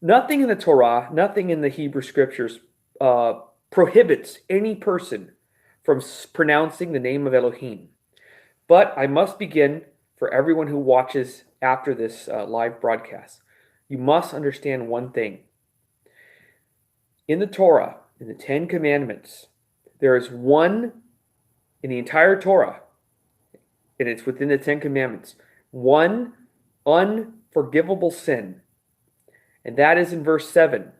Nothing in the Torah, nothing in the Hebrew scriptures prohibits any person from pronouncing the name of Elohim. But I must begin for everyone who watches after this live broadcast. You must understand one thing. In the Torah, in the Ten Commandments, there is one in the entire Torah, and it's within the Ten Commandments, one unforgivable sin. And that is in verse 7.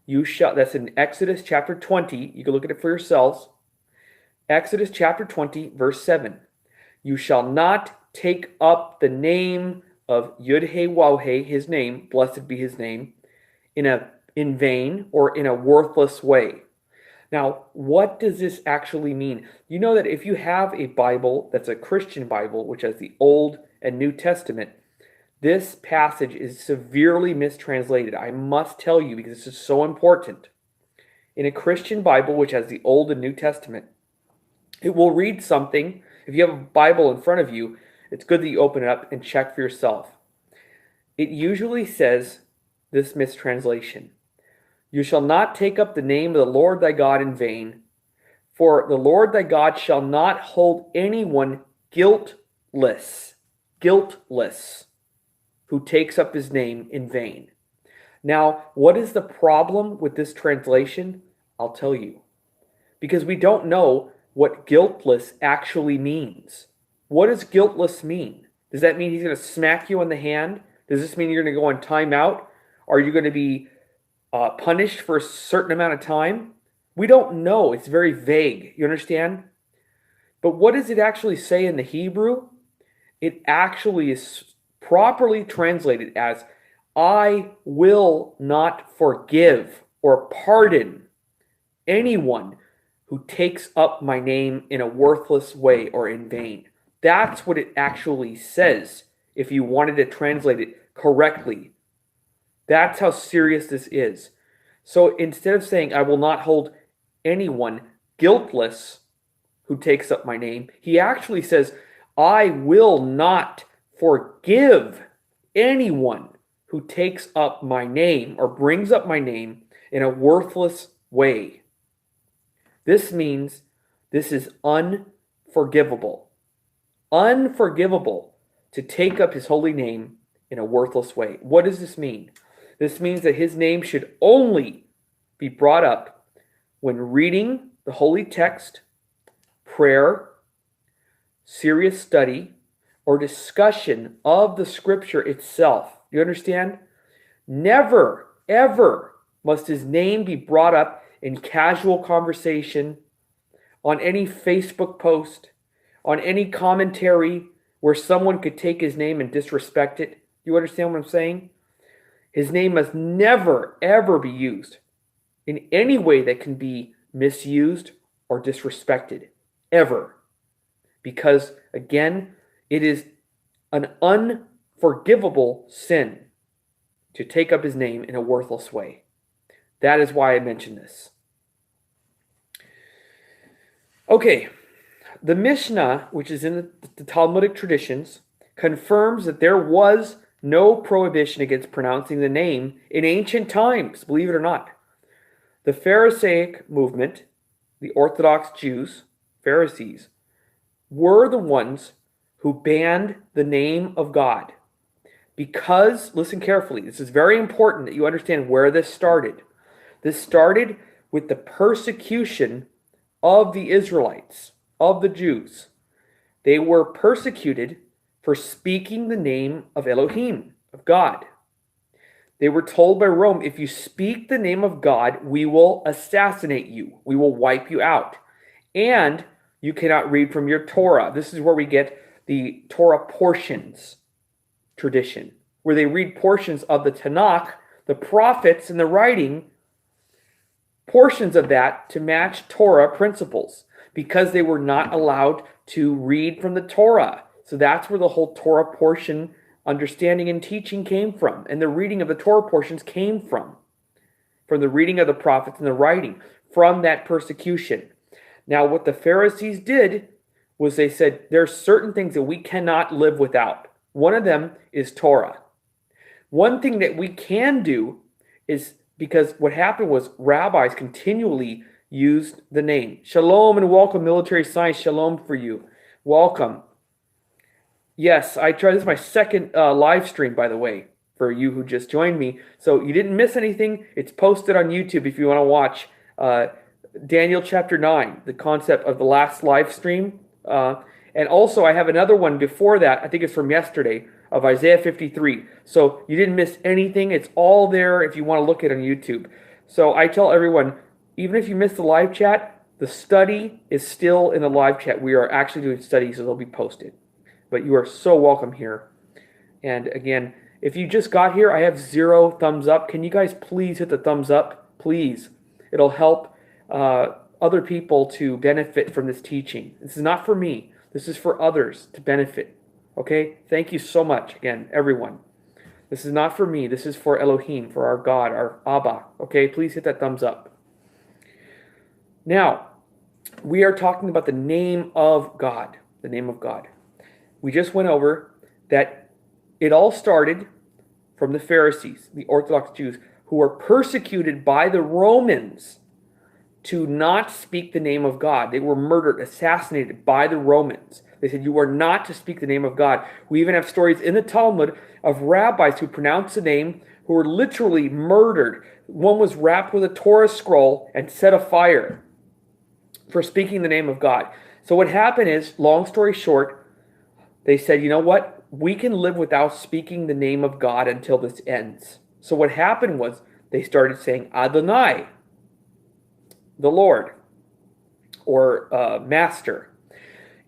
That's in Exodus chapter 20. You can look at it for yourselves. Exodus chapter 20, verse 7. You shall not take up the name of Yahweh, his name, blessed be his name, in vain or in a worthless way. Now, what does this actually mean? You know that if you have a Bible that's a Christian Bible, which has the Old and New Testament, this passage is severely mistranslated. I must tell you because this is so important. In a Christian Bible, which has the Old and New Testament, it will read something. If you have a Bible in front of you, it's good that you open it up and check for yourself. It usually says this mistranslation. You shall not take up the name of the Lord thy God in vain, for the Lord thy God shall not hold anyone guiltless who takes up his name in vain. Now, what is the problem with this translation? I'll tell you. Because we don't know what guiltless actually means. What does guiltless mean? Does that mean he's going to smack you on the hand? Does this mean you're going to go on timeout? Are you going to be punished for a certain amount of time? We don't know. It's very vague. You understand? But what does it actually say in the Hebrew? It actually is properly translated as, I will not forgive or pardon anyone who takes up my name in a worthless way or in vain. That's what it actually says if you wanted to translate it correctly. That's how serious this is. So instead of saying, I will not hold anyone guiltless who takes up my name, he actually says, I will not forgive anyone who takes up my name or brings up my name in a worthless way. This means this is unforgivable. Unforgivable to take up his holy name in a worthless way. What does this mean? This means that his name should only be brought up when reading the holy text, prayer, serious study, or discussion of the scripture itself. You understand? Never, ever must his name be brought up in casual conversation, on any Facebook post, on any commentary where someone could take his name and disrespect it. You understand what I'm saying? His name must never, ever be used in any way that can be misused or disrespected. Ever. Because, again, it is an unforgivable sin to take up his name in a worthless way. That is why I mentioned this. Okay, the Mishnah, which is in the Talmudic traditions, confirms that there was no prohibition against pronouncing the name in ancient times, believe it or not. The Pharisaic movement, the Orthodox Jews, Pharisees, were the ones who banned the name of God. Because, listen carefully, this is very important that you understand where this started. This started with the persecution of the Israelites, of the Jews. They were persecuted for speaking the name of Elohim, of God. They were told by Rome, if you speak the name of God, we will assassinate you. We will wipe you out. And you cannot read from your Torah. This is where we get the Torah portions tradition, where they read portions of the Tanakh, the prophets, and the writing, portions of that to match Torah principles, because they were not allowed to read from the Torah. So that's where the whole Torah portion understanding and teaching came from, and the reading of the Torah portions came from the reading of the prophets and the writing, from that persecution. Now, what the Pharisees did was they said, there are certain things that we cannot live without. One of them is Torah. One thing that we can do is because what happened was rabbis continually used the name. Shalom and welcome, military science. Shalom for you. Welcome. Yes, I tried. This is my second live stream, by the way, for you who just joined me. So you didn't miss anything. It's posted on YouTube if you want to watch Daniel chapter 9, the concept of the last live stream. And also I have another one before that. I think it's from yesterday, of Isaiah 53. So you didn't miss anything. It's all there if you want to look at it on YouTube. So I tell everyone, even if you missed the live chat, the study is still in the live chat. We are actually doing studies, so they'll be posted. But you are so welcome here. And again, if you just got here, I have 0 thumbs up. Can you guys please hit the thumbs up? Please. It'll help other people to benefit from this teaching. This is not for me. This is for others to benefit. Okay? Thank you so much, again, everyone. This is not for me. This is for Elohim, for our God, our Abba. Okay? Please hit that thumbs up. Now, we are talking about the name of God. The name of God. We just went over that it all started from the Pharisees, the Orthodox Jews, who were persecuted by the Romans to not speak the name of God. They were murdered, assassinated by the Romans. They said, you are not to speak the name of God. We even have stories in the Talmud of rabbis who pronounced the name who were literally murdered. One was wrapped with a Torah scroll and set afire for speaking the name of God. So what happened is, long story short, they said, you know what? We can live without speaking the name of God until this ends. So what happened was they started saying Adonai, the Lord, or Master.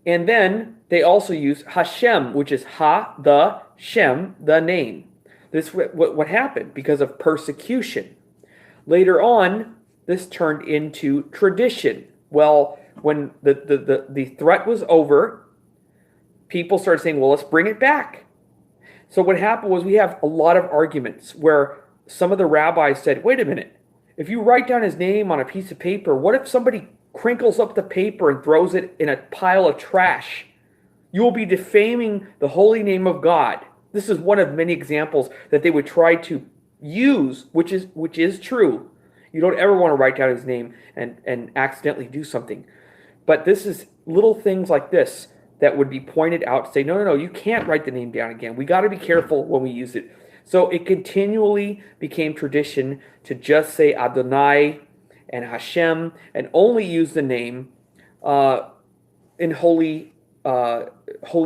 And then they also use Hashem, which is Ha, the, Shem, the name. This what happened because of persecution. Later on, this turned into tradition. Well, when the threat was over, people started saying, well, let's bring it back. So what happened was we have a lot of arguments where some of the rabbis said, wait a minute, if you write down his name on a piece of paper, what if somebody crinkles up the paper and throws it in a pile of trash? You will be defaming the holy name of God. This is one of many examples that they would try to use, which is true. You don't ever want to write down his name and accidentally do something. But this is little things like this that would be pointed out to say, no, you can't write the name down again. We got to be careful when we use it. So it continually became tradition to just say Adonai and Hashem and only use the name in holy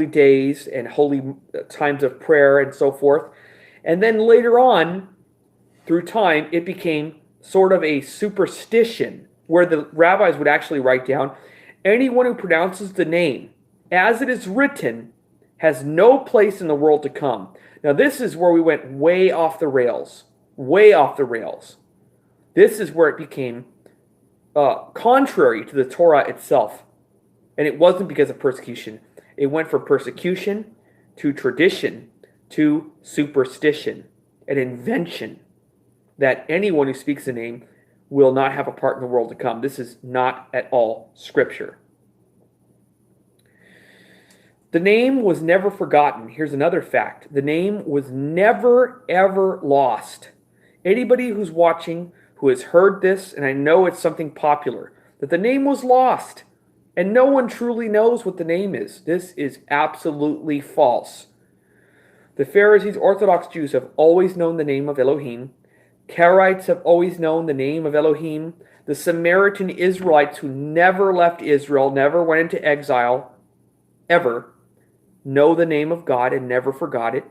days and holy times of prayer and so forth. And then later on, through time, it became sort of a superstition where the rabbis would actually write down, anyone who pronounces the name as it is written has no place in the world to come. Now this is where we went way off the rails. Way off the rails. This is where it became contrary to the Torah itself. And it wasn't because of persecution. It went from persecution to tradition to superstition, an invention that anyone who speaks the name will not have a part in the world to come. This is not at all scripture. The name was never forgotten. Here's another fact. The name was never, ever lost. Anybody who's watching who has heard this, and I know it's something popular, that the name was lost, and no one truly knows what the name is. This is absolutely false. The Pharisees, Orthodox Jews, have always known the name of Elohim. Karaites have always known the name of Elohim. The Samaritan Israelites who never left Israel, never went into exile, ever, know the name of God and never forgot it.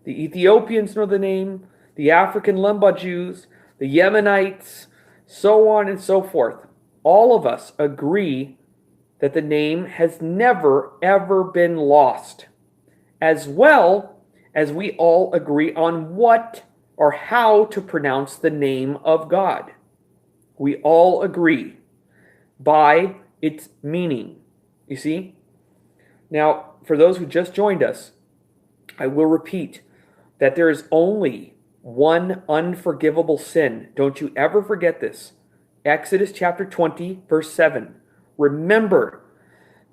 The Ethiopians know the name, the African Lemba Jews, the Yemenites, so on and so forth. All of us agree that the name has never, ever been lost, as well as we all agree on what or how to pronounce the name of God. We all agree by its meaning. You see? Now, for those who just joined us, I will repeat that there is only one unforgivable sin. Don't you ever forget this. Exodus chapter 20, verse 7. Remember,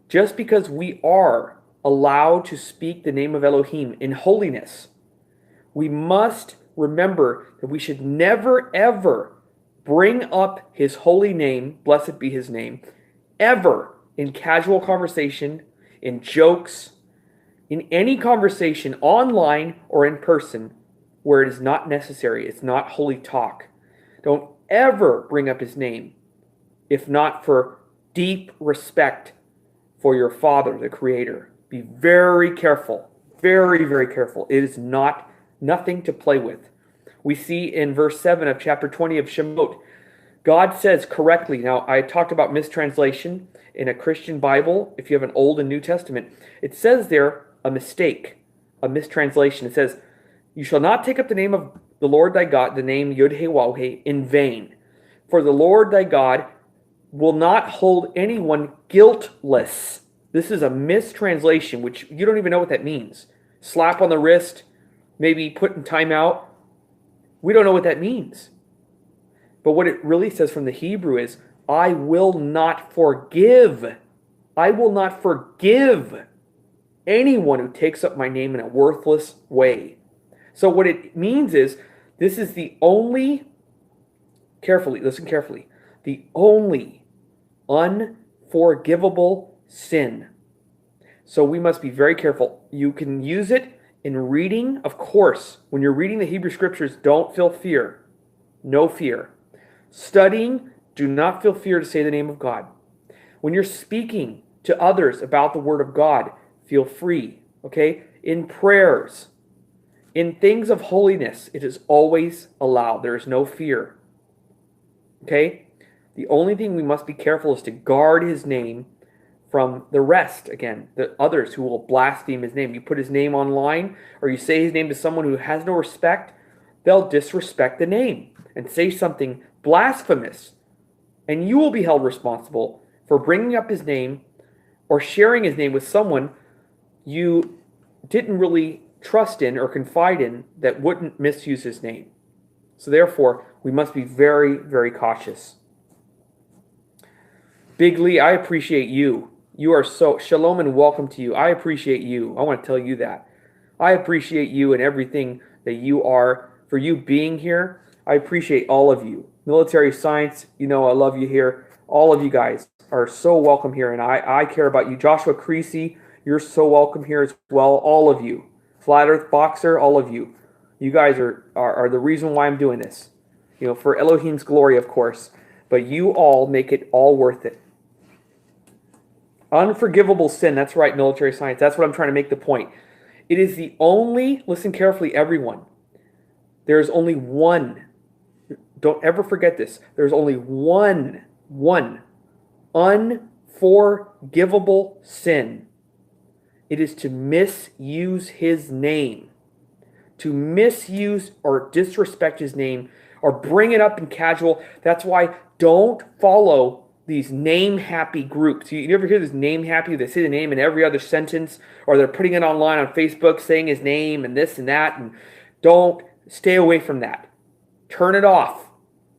just because we are allowed to speak the name of Elohim in holiness, we must remember that we should never, ever bring up his holy name, blessed be his name, ever in casual conversation, in jokes, in any conversation online or in person where it is not necessary. It's not holy talk. Don't ever bring up his name, if not for deep respect for your Father, the Creator. Be very careful. Very, very careful. It is nothing to play with. We see in verse 7 of chapter 20 of Shemot, God says correctly. Now, I talked about mistranslation in a Christian Bible. If you have an Old and New Testament, it says there a mistake, a mistranslation. It says, you shall not take up the name of the Lord thy God, the name YHWH, in vain. For the Lord thy God will not hold anyone guiltless. This is a mistranslation, which you don't even know what that means. Slap on the wrist, maybe put in timeout. We don't know what that means. But what it really says from the Hebrew is, I will not forgive. I will not forgive anyone who takes up my name in a worthless way. So what it means is, this is the only, listen carefully, the only unforgivable sin. So we must be very careful. You can use it in reading, of course. When you're reading the Hebrew Scriptures, don't feel fear. No fear. Studying, do not feel fear to say the name of God. When you're speaking to others about the Word of God, feel free, okay? In prayers, in things of holiness, it is always allowed. There is no fear, okay? The only thing we must be careful is to guard his name from the rest, again, the others who will blaspheme his name. You put his name online, or you say his name to someone who has no respect, they'll disrespect the name and say something blasphemous. And you will be held responsible for bringing up his name or sharing his name with someone you didn't really trust in or confide in that wouldn't misuse his name. So therefore, we must be very, very cautious. Big Lee, I appreciate you. You are so, shalom and welcome to you. I appreciate you. I want to tell you that. I appreciate you and everything that you are, for you being here. I appreciate all of you. Military Science, you know I love you here. All of you guys are so welcome here, and I care about you. Joshua Creasy, you're so welcome here as well. All of you. Flat Earth Boxer, all of you. You guys are the reason why I'm doing this. You know, for Elohim's glory, of course. But you all make it all worth it. Unforgivable sin. That's right, Military Science. That's what I'm trying to make the point. It is the only, listen carefully, everyone. There's only one. Don't ever forget this. There's only one unforgivable sin. It is to misuse his name. To misuse or disrespect his name or bring it up in casual. That's why don't follow these name-happy groups. You ever hear this name-happy? They say the name in every other sentence, or they're putting it online on Facebook saying his name and this and that. And don't stay away from that. Turn it off.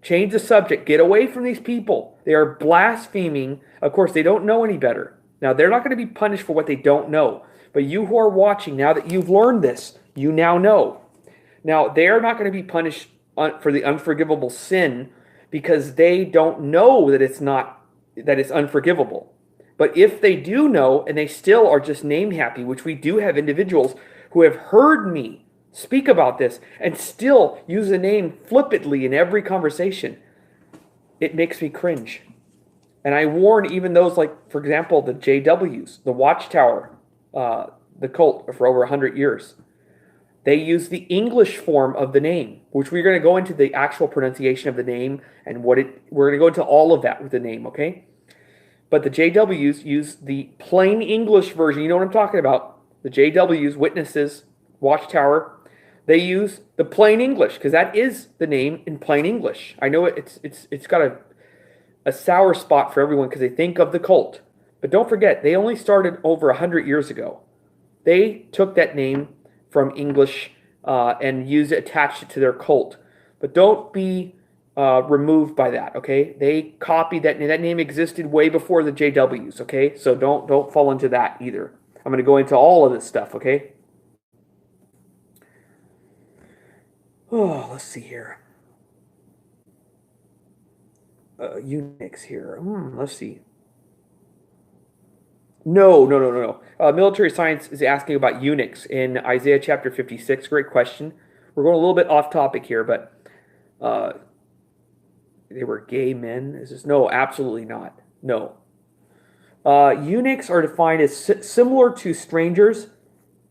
Change the subject. Get away from these people. They are blaspheming. Of course, they don't know any better. Now, they're not going to be punished for what they don't know. But you who are watching, now that you've learned this, you now know. Now, they are not going to be punished for the unforgivable sin because they don't know that it's unforgivable. But if they do know and they still are just name happy, which we do have individuals who have heard me speak about this and still use the name flippantly in every conversation, it makes me cringe. And I warn even those like, for example, the JWs, the Watchtower, the cult for over 100 years. They use the English form of the name, which we're going to go into the actual pronunciation of the name and we're going to go into all of that with the name, okay? But the JWs use the plain English version. You know what I'm talking about. The JWs, witnesses, Watchtower, they use the plain English because that is the name in plain English. I know it's got a sour spot for everyone because they think of the cult. But don't forget, they only started over 100 years ago. They took that name from English and attached it to their cult. But don't be removed by that, okay? They copied that name. That name existed way before the JWs, okay? So don't fall into that either. I'm going to go into all of this stuff, okay? Oh, let's see here. Eunuchs here. Let's see. No. Military science is asking about eunuchs in Isaiah chapter 56. Great question. We're going a little bit off topic here, but uh, they were gay men. Is this? No, absolutely not. No. Eunuchs are defined as similar to strangers,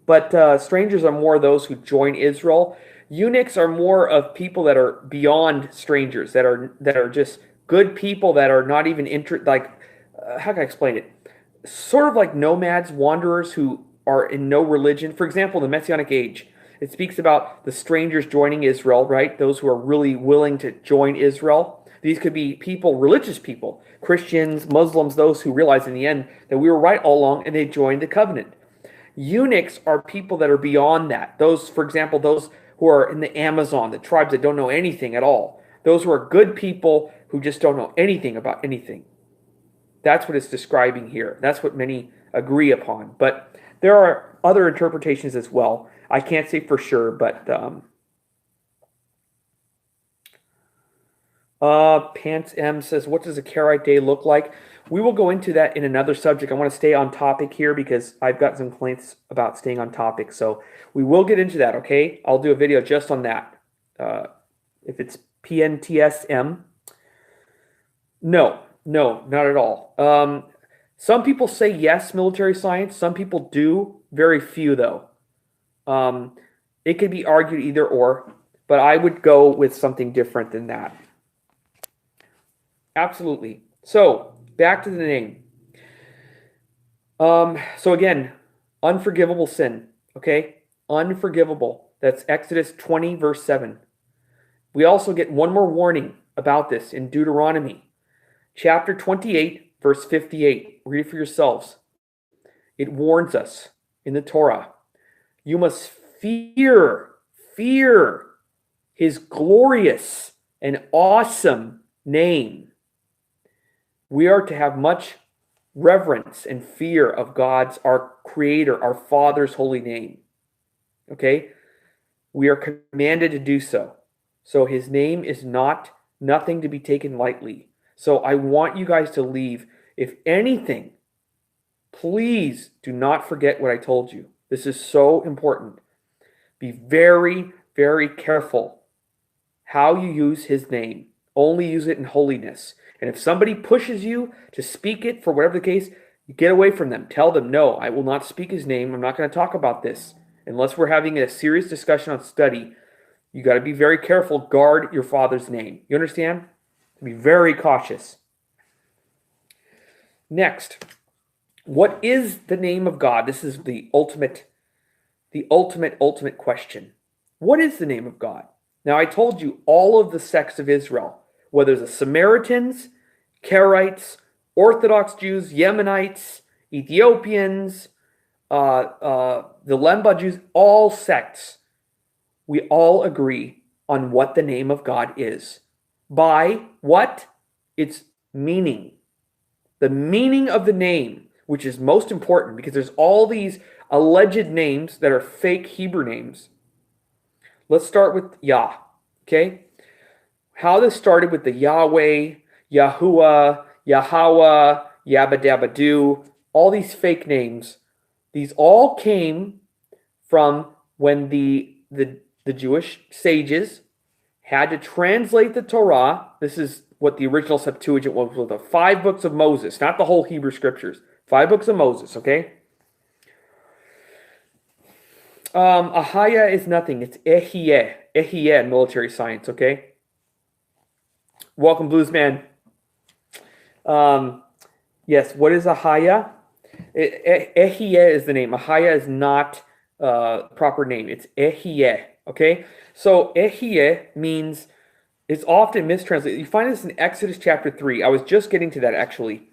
but strangers are more those who join Israel. Eunuchs are more of people that are beyond strangers, that are just good people that are not even how can I explain it? Sort of like nomads, wanderers who are in no religion. For example, the Messianic age, it speaks about the strangers joining Israel, right? Those who are really willing to join Israel. These could be people, religious people, Christians, Muslims, those who realize in the end that we were right all along and they joined the covenant. Eunuchs are people that are beyond that. Those, for example, those who are in the Amazon, the tribes that don't know anything at all. Those who are good people who just don't know anything about anything. That's what it's describing here. That's what many agree upon. But there are other interpretations as well. I can't say for sure, but Pants M says, what does a Karaite day look like? We will go into that in another subject. I want to stay on topic here because I've got some complaints about staying on topic. So we will get into that, okay? I'll do a video just on that. If it's PNTSM. No, not at all. Some people say yes, military science. Some people do. Very few, though. It could be argued either or, but I would go with something different than that. Absolutely. So, back to the name. So again, unforgivable sin, okay? Unforgivable. That's Exodus 20, verse 7. We also get one more warning about this in Deuteronomy, chapter 28, verse 58. Read it for yourselves. It warns us in the Torah. You must fear his glorious and awesome name. We are to have much reverence and fear of God's, our Creator, our Father's holy name. Okay? We are commanded to do so. So his name is nothing to be taken lightly. So I want you guys to leave. If anything, please do not forget what I told you. This is so important. Be very, very careful how you use his name. Only use it in holiness. And if somebody pushes you to speak it for whatever the case, you get away from them. Tell them, no, I will not speak his name. I'm not going to talk about this. Unless we're having a serious discussion on study, you got to be very careful. Guard your Father's name. You understand? Be very cautious. Next, what is the name of God? This is the ultimate question. What is the name of God? Now, I told you all of the sects of Israel, whether the Samaritans, Karaites, Orthodox Jews, Yemenites, Ethiopians, the Lemba Jews, all sects, we all agree on what the name of God is. By what? Its meaning. The meaning of the name, which is most important because there's all these alleged names that are fake Hebrew names. Let's start with Yah, okay? How this started with the Yahweh, Yahuwah, Yahweh, Yabba-dabba-doo, all these fake names, these all came from when the Jewish sages had to translate the Torah. This is what the original Septuagint was, with the 5 books of Moses, not the whole Hebrew scriptures. 5 books of Moses, okay? Ahaya is nothing. It's Ehyeh. Ehyeh in military science, okay? Welcome, Bluesman. Yes, what is Ahaya? Ehyeh is the name. Ahaya is not proper name. It's Ehyeh, okay? So Ehyeh means, it's often mistranslated. You find this in Exodus chapter 3. I was just getting to that, actually.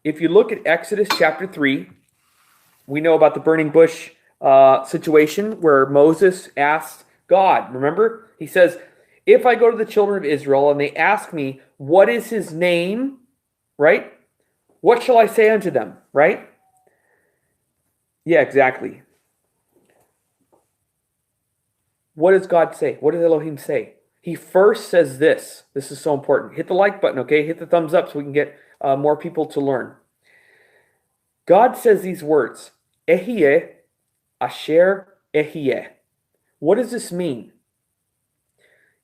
If you look at Exodus chapter 3, we know about the burning bush situation where Moses asked God. Remember? He says, if I go to the children of Israel and they ask me, what is his name? Right? What shall I say unto them? Right? Yeah, exactly. What does God say? What does Elohim say? He first says this. This is so important. Hit the like button, okay? Hit the thumbs up so we can get more people to learn. God says these words, Ehyeh asher ehyeh. What does this mean?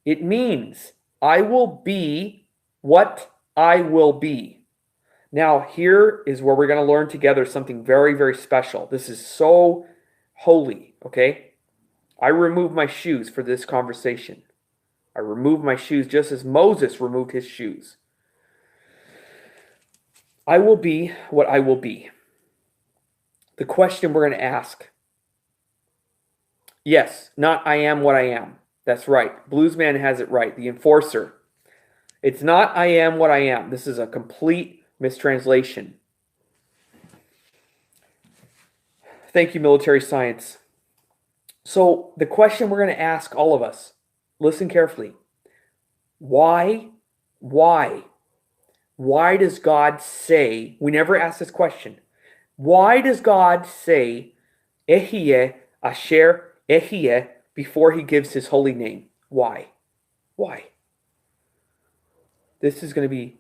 It means I will be what I will be. Now, here is where we're going to learn together something very, very special. This is so holy, okay? I remove my shoes for this conversation. I remove my shoes just as Moses removed his shoes. I will be what I will be. The question we're going to ask. Yes, not I am what I am. That's right. Bluesman has it right. The enforcer. It's not I am what I am. This is a complete mistranslation. Thank you, military science. So the question we're going to ask all of us, listen carefully. Why does God say, we never ask this question, why does God say, Ehyeh asher ehyeh, before he gives his holy name? Why? Why? This is going to be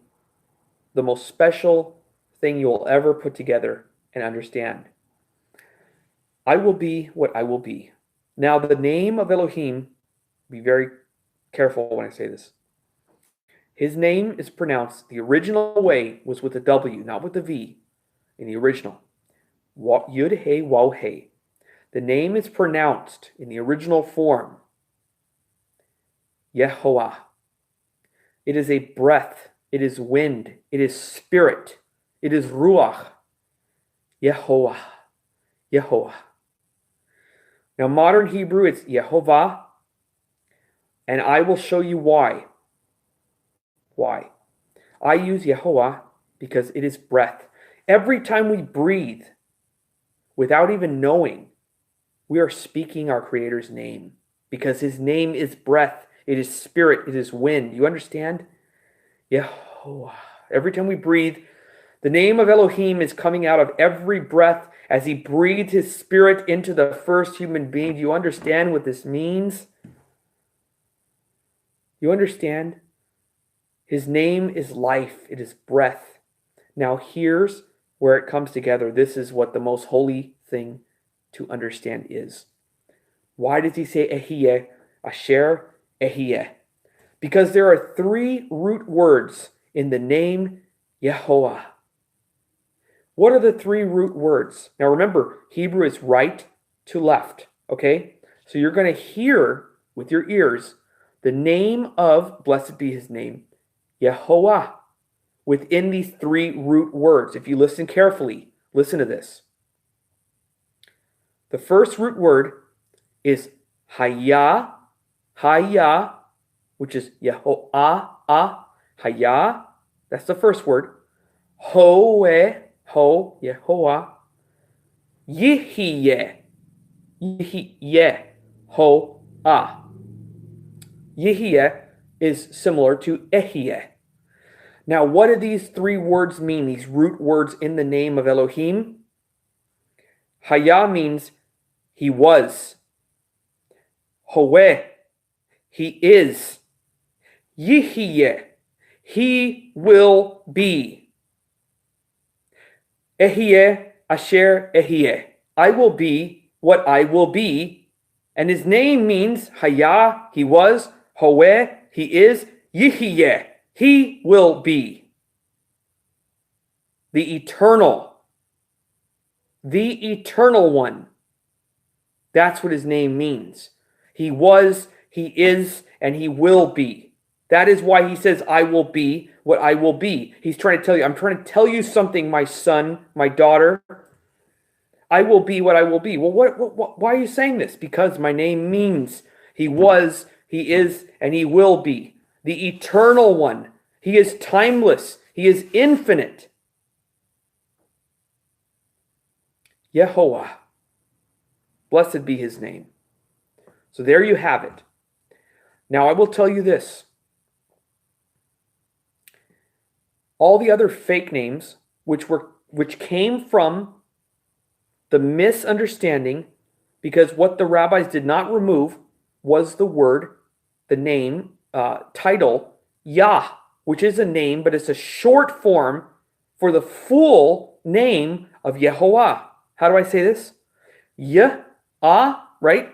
the most special thing you will ever put together and understand. I will be what I will be. Now, the name of Elohim, be very careful when I say this. His name is pronounced, the original way was with a W, not with a V, in the original. YHWH. The name is pronounced in the original form, Yehovah. It is a breath, it is wind, it is spirit, it is ruach. Yehovah. Yehovah. Now, modern Hebrew, it's Yehovah, and I will show you why. Why? I use Yehovah because it is breath. Every time we breathe, without even knowing, we are speaking our Creator's name because his name is breath. It is spirit. It is wind. You understand? Yehovah. Every time we breathe, the name of Elohim is coming out of every breath as he breathed his spirit into the first human being. Do you understand what this means? You understand? His name is life. It is breath. Now here's where it comes together. This is what the most holy thing to understand is. Why does he say Ehyeh asher ehyeh? Because there are three root words in the name Yehovah. What are the three root words? Now remember, Hebrew is right to left, okay? So you're going to hear with your ears the name of, blessed be his name, Yehovah, within these three root words. If you listen carefully, listen to this. The first root word is Hayah, which is Yehoah, Hayah. That's the first word. Yehovah. Yehyeh, Yehoah. Yehyeh is similar to Ehyeh. Now, what do these three words mean, these root words in the name of Elohim? Hayah means he was. Yehovah, he is. Yehyeh, he will be. Ehyeh asher ehyeh, I will be what I will be. And his name means Hayah, he was. Yehovah, he is. Yehyeh, he will be. The eternal one. That's what his name means. He was, he is, and he will be. That is why he says, I will be what I will be. He's trying to tell you, I'm trying to tell you something, my son, my daughter. I will be what I will be. Well, why are you saying this? Because my name means he was, he is, and he will be. The eternal one. He is timeless. He is infinite. Yehovah. Blessed be his name. So there you have it. Now I will tell you this. All the other fake names, which came from the misunderstanding, because what the rabbis did not remove was the name, title, Yah, which is a name, but it's a short form for the full name of Yehovah. How do I say this? Right?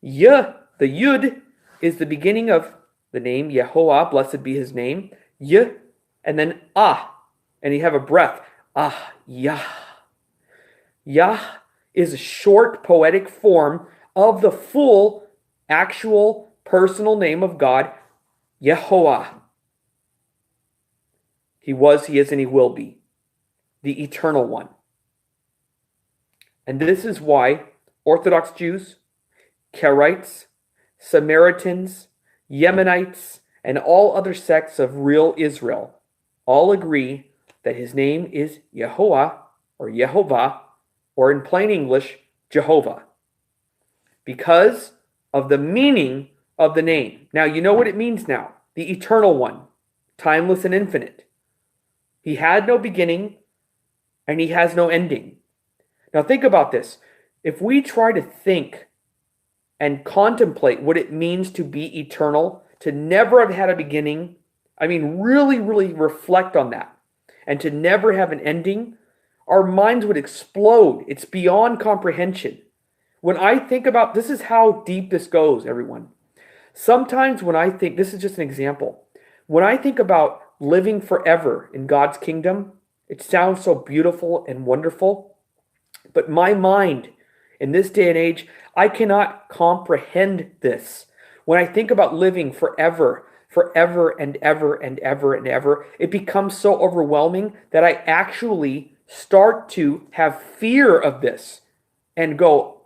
The Yud is the beginning of the name Yehovah, blessed be his name. And then and you have a breath. Yah. Yah is a short poetic form of the full actual personal name of God, Yehovah. He was, he is, and he will be. The eternal one. And this is why Orthodox Jews, Karaites, Samaritans, Yemenites, and all other sects of real Israel all agree that his name is Yehoah or Yehovah, or in plain English, Jehovah, because of the meaning of the name. Now, you know what it means now. The eternal one, timeless and infinite. He had no beginning, and he has no ending. Now, think about this. If we try to think and contemplate what it means to be eternal, to never have had a beginning, I mean, really, really reflect on that, and to never have an ending, our minds would explode. It's beyond comprehension. When I think about, this is how deep this goes, everyone. Sometimes when I think, this is just an example, when I think about living forever in God's kingdom, it sounds so beautiful and wonderful, but my mind, in this day and age, I cannot comprehend this. When I think about living forever and ever and ever and ever, it becomes so overwhelming that I actually start to have fear of this and go,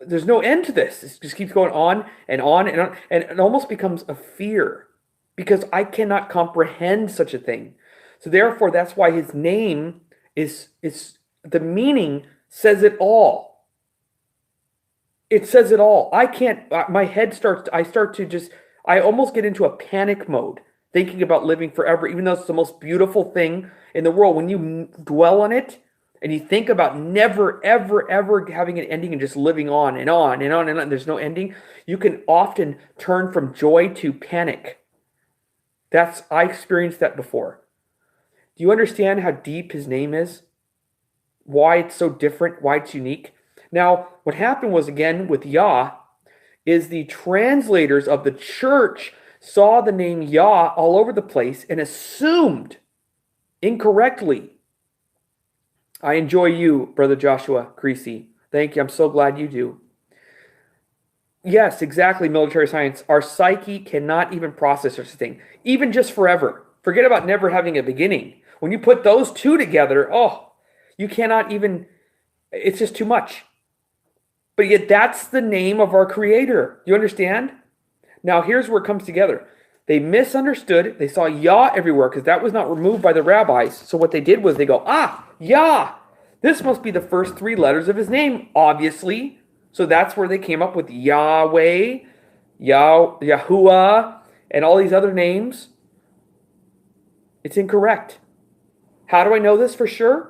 there's no end to this. It just keeps going on and on and on. And it almost becomes a fear because I cannot comprehend such a thing. So therefore, that's why his name is the meaning says it all. It says it all. I can't, my head starts, I almost get into a panic mode thinking about living forever, even though it's the most beautiful thing in the world. When you dwell on it and you think about never, ever, ever having an ending and just living on and on and on and on, and there's no ending, you can often turn from joy to panic. I experienced that before. Do you understand how deep his name is? Why it's so different, why it's unique? Now, what happened was, again, with Yah, is the translators of the church saw the name Yah all over the place and assumed incorrectly. I enjoy you, Brother Joshua Creasy. Thank you. I'm so glad you do. Yes, exactly, military science. Our psyche cannot even process such a thing, even just forever. Forget about never having a beginning. When you put those two together, you cannot even, it's just too much. But yet that's the name of our Creator. You understand? Now here's where it comes together. They misunderstood. They saw Yah everywhere because that was not removed by the rabbis. So what they did was they go, Yah. This must be the first three letters of his name, obviously. So that's where they came up with Yahweh, Yahuwah, and all these other names. It's incorrect. How do I know this for sure?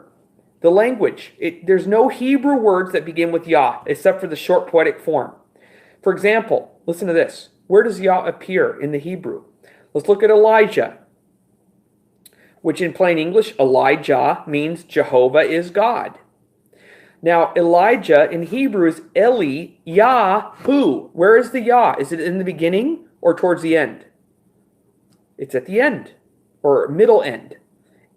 The language. There's no Hebrew words that begin with Yah, except for the short poetic form. For example, listen to this. Where does Yah appear in the Hebrew? Let's look at Elijah, which in plain English, Elijah means Jehovah is God. Now, Elijah in Hebrew is Eliyahu. Where is the Yah? Is it in the beginning or towards the end? It's at the end or middle end.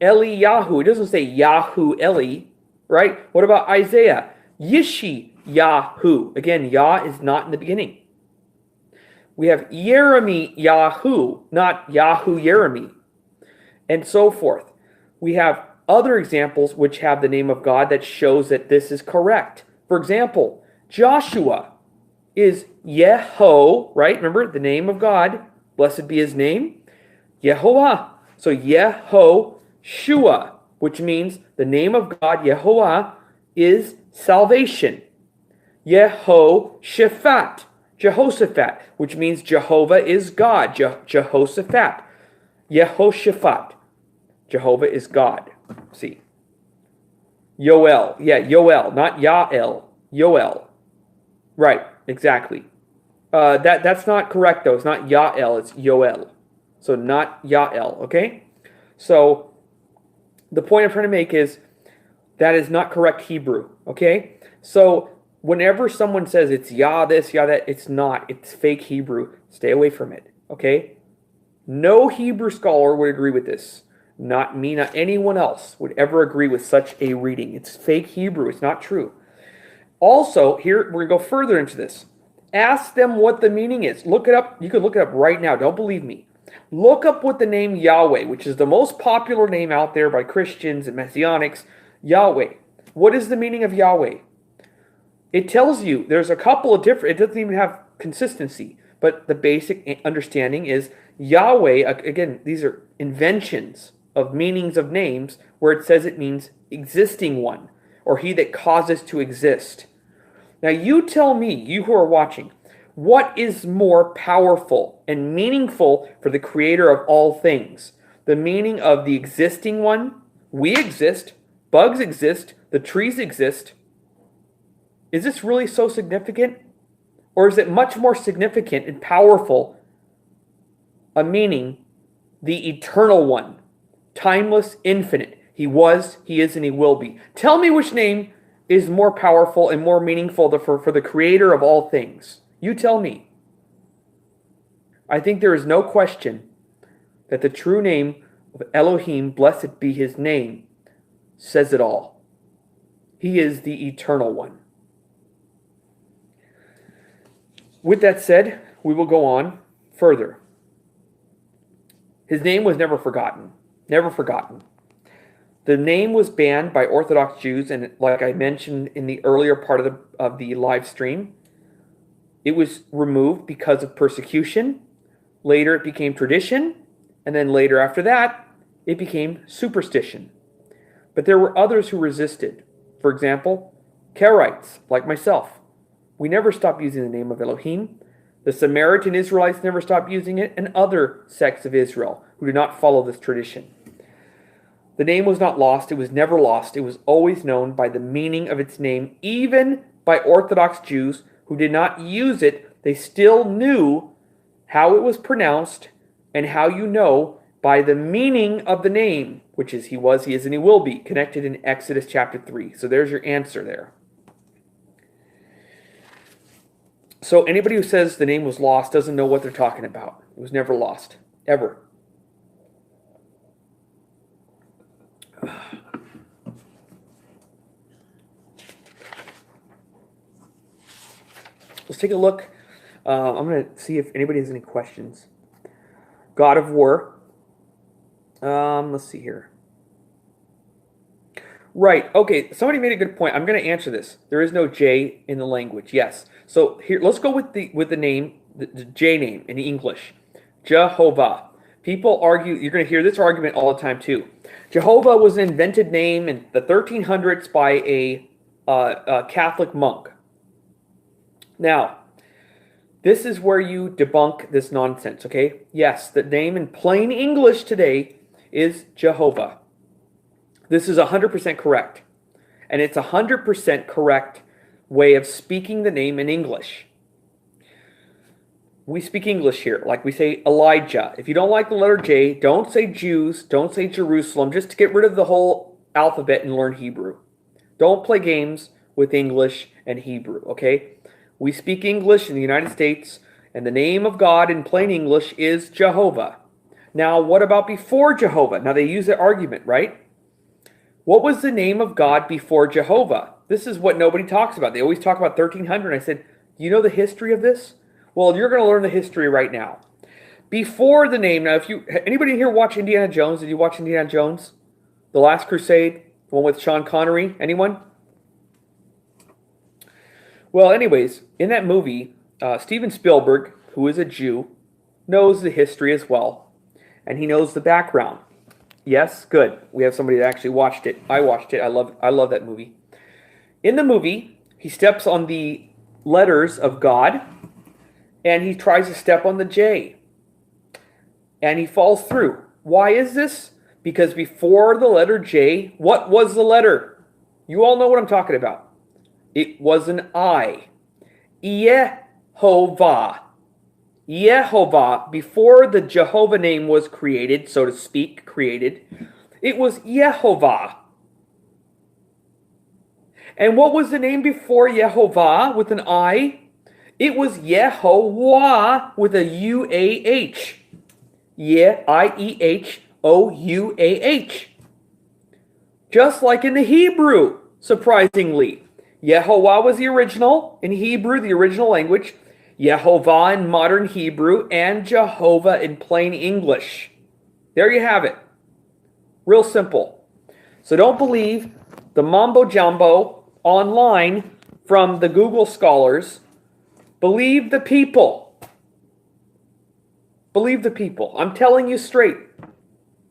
Eliyahu. It doesn't say Yahu Eli, right? What about Isaiah? Yeshiyahu. Again, Yah is not in the beginning. We have Yeremiyahu, not Yahu Yeremi, and so forth. We have other examples which have the name of God that shows that this is correct. For example, Joshua is Yeho, right? Remember, the name of God. Blessed be his name. Yehovah. So Yehoshua, which means the name of God, Yehovah, is salvation. Yehoshaphat, Jehoshaphat, which means Jehovah is God. Jehoshaphat. Yehoshaphat. Jehovah is God. See. Yoel. Yeah, Yoel, not Yael. Yoel. Right, exactly. That's not correct, though. It's not Yael, it's Yoel. So not Yael, okay? So the point I'm trying to make is that is not correct Hebrew, okay? So whenever someone says it's Yah this, Yah that, it's not. It's fake Hebrew. Stay away from it, okay? No Hebrew scholar would agree with this. Not me, not anyone else would ever agree with such a reading. It's fake Hebrew. It's not true. Also, here, we're going to go further into this. Ask them what the meaning is. Look it up. You can look it up right now. Don't believe me. Look up what the name Yahweh, which is the most popular name out there by Christians and Messianics, Yahweh. What is the meaning of Yahweh? It tells you there's a couple of different, it doesn't even have consistency, but the basic understanding is Yahweh, again, these are inventions of meanings of names where it says it means existing one, or he that causes to exist. Now you tell me, you who are watching, what is more powerful and meaningful for the creator of all things? The meaning of the existing one, we exist, bugs exist, the trees exist. Is this really so significant? Or is it much more significant and powerful a meaning, the eternal one, timeless, infinite? He was, he is, and he will be. Tell me which name is more powerful and more meaningful for the creator of all things. You tell me. I think there is no question that the true name of Elohim, blessed be his name, says it all. He is the eternal one. With that said, we will go on further. His name was never forgotten. Never forgotten. The name was banned by Orthodox Jews, and like I mentioned in the earlier part of the live stream, it was removed because of persecution. Later it became tradition, and then later after that, it became superstition. But there were others who resisted. For example, Karaites, like myself. We never stopped using the name of Elohim. The Samaritan Israelites never stopped using it, and other sects of Israel who did not follow this tradition. The name was not lost. It was never lost. It was always known by the meaning of its name, even by Orthodox Jews who did not use it. They still knew how it was pronounced and how you know by the meaning of the name, which is he was, he is, and he will be, connected in Exodus chapter 3. So there's your answer there. So anybody who says the name was lost doesn't know what they're talking about. It was never lost, ever. Let's take a look. I'm going to see if anybody has any questions. God of War. Let's see here. Right. Okay. Somebody made a good point. I'm going to answer this. There is no J in the language. Yes. So here, let's go with the name, the J name in English. Jehovah. People argue. You're going to hear this argument all the time too. Jehovah was an invented name in the 1300s by a Catholic monk. Now, this is where you debunk this nonsense, okay? Yes, the name in plain English today is Jehovah. This is 100% correct. And it's 100% correct way of speaking the name in English. We speak English here, like we say Elijah. If you don't like the letter J, don't say Jews, don't say Jerusalem, just to get rid of the whole alphabet and learn Hebrew. Don't play games with English and Hebrew, okay? We speak English in the United States, and the name of God in plain English is Jehovah. Now, what about before Jehovah? Now, they use that argument, right? What was the name of God before Jehovah? This is what nobody talks about. They always talk about 1300. I said, do you know the history of this? Well, you're going to learn the history right now. Before the name, now, anybody here watch Indiana Jones? Did you watch Indiana Jones? The Last Crusade? The one with Sean Connery? Anyone? Well, anyways, in that movie, Steven Spielberg, who is a Jew, knows the history as well. And he knows the background. Yes? Good. We have somebody that actually watched it. I watched it. I love that movie. In the movie, he steps on the letters of God, and he tries to step on the J. And he falls through. Why is this? Because before the letter J, what was the letter? You all know what I'm talking about. It was an I. Yehovah. Yehovah, before the Jehovah name was created, so to speak, it was Yehovah. And what was the name before Yehovah with an I? It was Yehovah with a U-A-H. I-E-H-O-U-A-H. Just like in the Hebrew, surprisingly. Yehovah was the original in Hebrew, the original language. Yehovah in modern Hebrew, and Jehovah in plain English. There you have it. Real simple. So don't believe the mumbo-jumbo online from the Google scholars. Believe the people. Believe the people. I'm telling you straight.